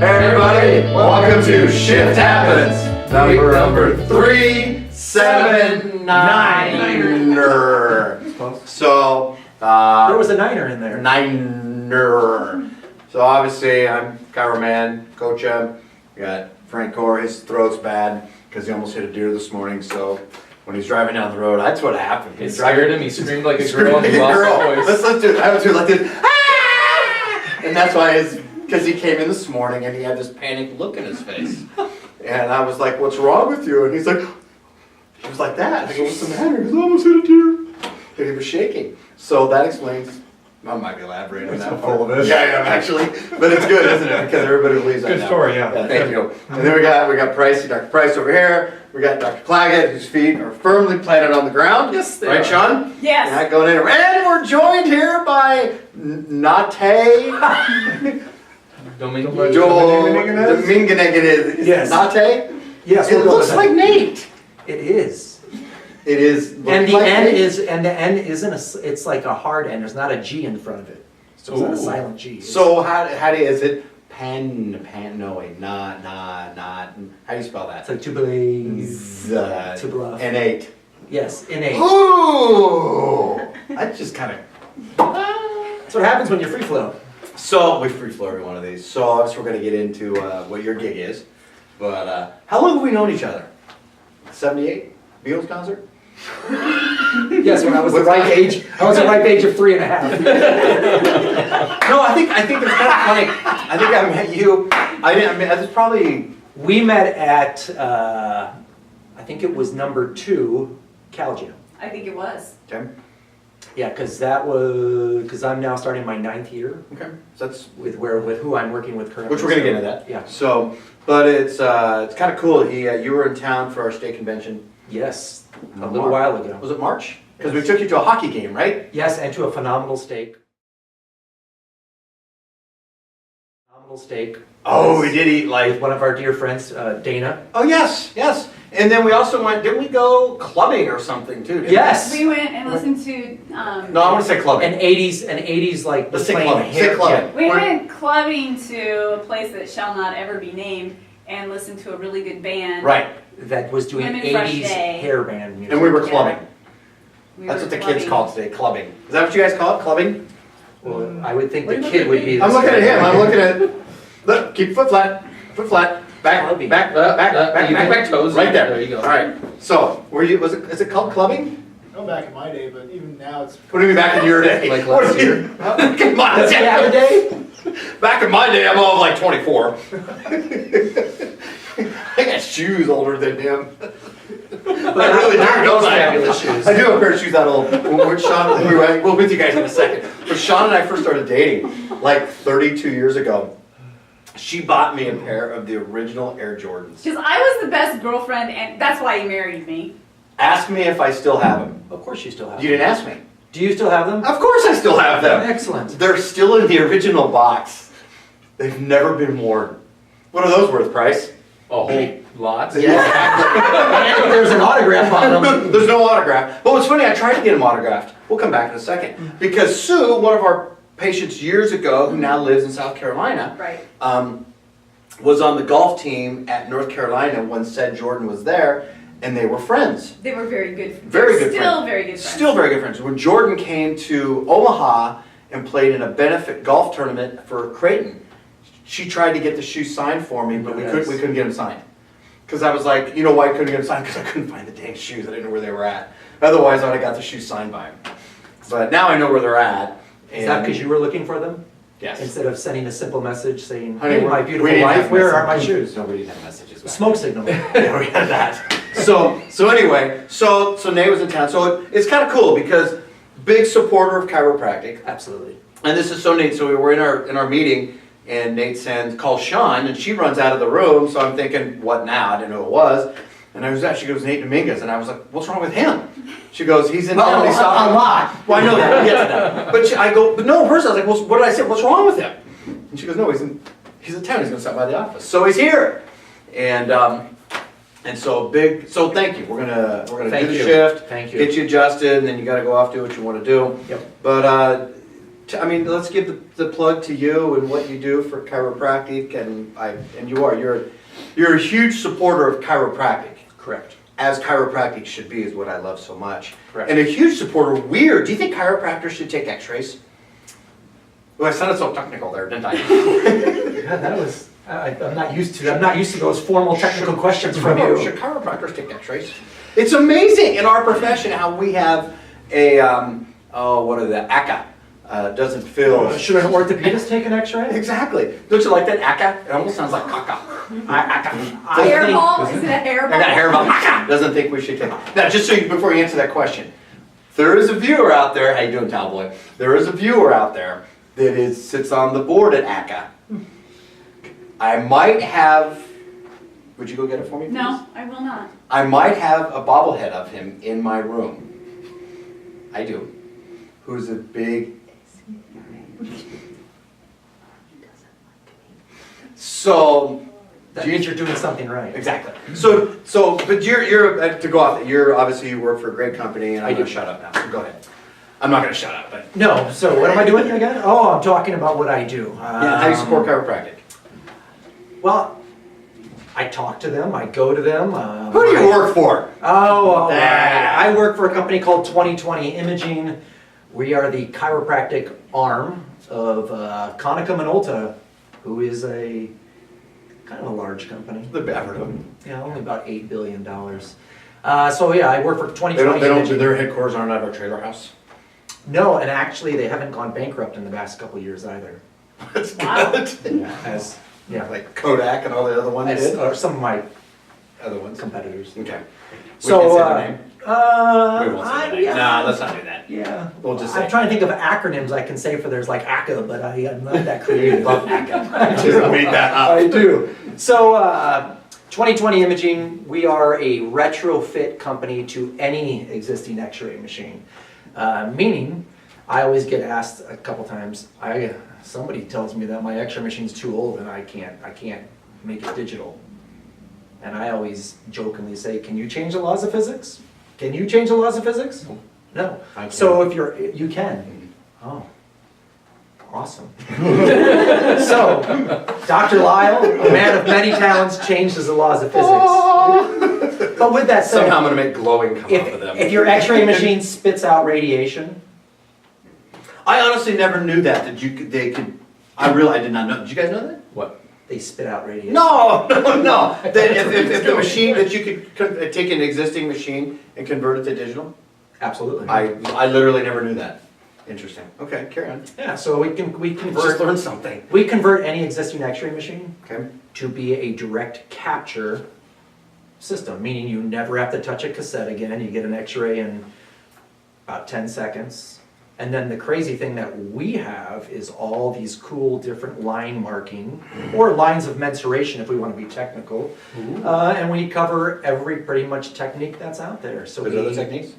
everybody, welcome to Shift Happens, number 379. So, there was a niner in there. Niner. So obviously, I'm Chiro Man, Koca. We got Frank Gore, his throat's bad because he almost hit a deer this morning. So when he's driving down the road, that's what happened. It scared him. He screamed like a girl and he lost his voice. Let's do it. I was doing like this. Ah! And that's why because he came in this morning and he had this panicked look in his face. And I was like, what's wrong with you? And he was like that. I go, what's the matter? He goes, I almost hit a deer. And he was shaking. So that explains. I might be elaborating on that. Full of it. Yeah, I am actually. But it's good, isn't it? Because everybody believes that. Good now. story, yeah. Thank you. And then we got Price, Dr. Price over here. We got Dr. Claggett, whose feet are firmly planted on the ground. Yes, they right, are. Sean? Yes. Yeah, going in. And we're joined here by Nate Dominguez. Yes. Nate? Yes. It looks like Nate. It is. It is. And the like N Nate. is, and the N isn't it's like a hard N. There's not a G in front of it. So it's not a silent G. So how do you, is it no wait, not, how do you spell that? It's like tubula. Tubula. N8. Yes, innate. Ooh! That just kind of. That's what happens when you free flow. So, we free flow every one of these. So, obviously, we're going to get into what your gig is. But, how long have we known each other? 78? Beatles concert? Yes, when I was the right age. I was the right age of 3.5. No, I think it's kind of funny. I think I met you. It's probably. We met at, I think it was number 2, Cal Jam. I think it was. Okay. Yeah, because I'm now starting my 9th year Okay. So that's. with who I'm working with currently. Which we're going to get into that. Yeah. So, but it's kind of cool. You were in town for our state convention. Yes, a little while ago. Was it March? Because we took you to a hockey game, right? Yes, and to a phenomenal steak. Phenomenal steak. Oh, we did eat With one of our dear friends, Dana. Oh, yes. And then we also didn't we go clubbing or something too? Didn't Yes. We went and listened to. No, I want to say clubbing. An 80s like Let's say playing clubbing. hair- Say clubbing. We went clubbing to a place that shall not ever be named and listened to a really good band. Right. That was doing Women Fresh 80s Day. hair band music. And we were Yeah. clubbing. We That's were what the clubbing. kids call it today, clubbing. Is that what you guys call it, clubbing? Well, I would think What the are you kid would looking be. I'm this looking at guy. him. I'm looking at. Look, keep foot flat. Back, Clubbing. back. You can back toes. Right there. There you go. All right. So, is it called clubbing? No, back in my day, but even now it's. What do you mean back in your day? Like What last do you- year? Come on. Does he have a day? Back in my day, I'm all like 24. I got shoes older than him. I really do, not don't those I? fabulous shoes. I do have a pair of shoes that old. When Sean, we'll with you guys in a second. But Sean and I first started dating like 32 years ago. She bought me a pair of the original Air Jordans. Because I was the best girlfriend, and that's why he married me. Ask me if I still have them. Of course you still have You them. didn't ask me. Do you still have them? Of course I still have them. Excellent. They're still in the original box. They've never been worn. What are those worth, Price? A whole lot. Yeah. And there's an autograph on them. There's no autograph. But what's funny, I tried to get them autographed. We'll come back in a second. Because Sue, one of our patients years ago, who now lives in South Carolina, Right. was on the golf team at North Carolina when said Jordan was there, and they were friends. They were very good. Very good Still friends. very good friends. Still very good friends. When Jordan came to Omaha and played in a benefit golf tournament for Creighton, she tried to get the shoes signed for me, but we couldn't get them signed. Because I was like, you know why I couldn't get them signed? Because I couldn't find the dang shoes. I didn't know where they were at. Otherwise, I would have got the shoes signed by him. But now I know where they're at. Is that because you were looking for them? Yes. Instead of sending a simple message saying, Honey, hey, my we beautiful didn't wife, have where are my messages. shoes? No, we didn't have messages. back Smoke signal. Yeah, we had that. So anyway, so Nate was in town. So it's kind of cool because big supporter of chiropractic. Absolutely. And this is so neat. So we were in our meeting, and Nate calls Sean, and she runs out of the room. So I'm thinking, what now? I didn't know who it was. And I was at, she goes, Nate Dominguez. And I was like, what's wrong with him? She goes, he's in town. He's a lot. Well, I know that. We'll get to that. But I go, but no, first I was like, well, what did I say? What's wrong with him? And she goes, no, he's in town. He's going to stop by the office. So he's here. And so thank you. We're gonna Thank do the you. shift. Thank you. Get you adjusted, and then you got to go off do what you want to do. Yep. But I mean, let's give the plug to you and what you do for chiropractic, and you're a huge supporter of chiropractic, Correct. as chiropractic should be, is what I love so much. Correct. And a huge supporter. Weird. Do you think chiropractors should take X-rays? Well, I sounded so technical there, didn't I? Yeah, that was, I'm not used to those formal technical questions from you. Should chiropractors take X-rays? It's amazing in our profession how we have a what are the ACA doesn't feel. Should an orthopedist take an X-ray? Exactly. Don't you like that ACA? It almost sounds like caca. Hairball? Is it a hairball? I got a hairball. ACA doesn't think we should take. Now, just so you, before you answer that question, there is a viewer out there. How you doing, Cowboy? There is a viewer out there that sits on the board at ACA. I might have. Would you go get it for me, please? No, I will not. I might have a bobblehead of him in my room. I do. Who's a big. So. That means you're doing something right. Exactly. So, but you're to go off. You're obviously you work for a great company, and I I'm do. gonna shut up now. So go ahead. I'm not gonna shut up, but No, so what am I doing again? Oh, I'm talking about what I do. yeah, how do you support chiropractic? Well, I talk to them, I go to them. Who do you work for? Oh, Ah. I work for a company called 2020 Imaging. We are the chiropractic arm of Konica Minolta, who is a kind of a large company. The Beverly. Yeah, only about $8 billion. So yeah, I work for 2020 Imaging. Their headquarters aren't at our trailer house. No, and actually they haven't gone bankrupt in the past couple of years either. That's Wow. good. Yeah, Like Kodak and all the other ones did. or some of my Other ones. competitors. Okay. So, we can say their name. We won't say their name. yeah. Nah, let's not do that. Yeah. We'll just I'm say- trying to think of acronyms I can say for there's like ACA, but I'm not that creative. Love ACA. I just made that up. I do. So, 2020 Imaging, we are a retrofit company to any existing X-ray machine. Meaning, I always get asked a couple times, somebody tells me that my X-ray machine's too old and I can't make it digital. And I always jokingly say, can you change the laws of physics? Can you change the laws of physics? No. I can. So if you can. Oh, awesome. So, Dr. Lyle, a man of many talents, changes the laws of physics. But with that said, Somehow I'm gonna make glowing come off of them. if your X-ray machine spits out radiation, I honestly never knew that they could. I did not know. Did you guys know that? What? they spit out radiation. No. That if the machine that you could take an existing machine and convert it to digital. Absolutely. I literally never knew that. Interesting. Okay, carry on. Yeah, so we Just convert learned something. we convert any existing X-ray machine Okay. to be a direct capture system, meaning you never have to touch a cassette again. You get an X-ray in about 10 seconds. And then the crazy thing that we have is all these cool different line marking, or lines of mensuration if we want to be technical. And we cover every pretty much technique that's out there. So There's other techniques?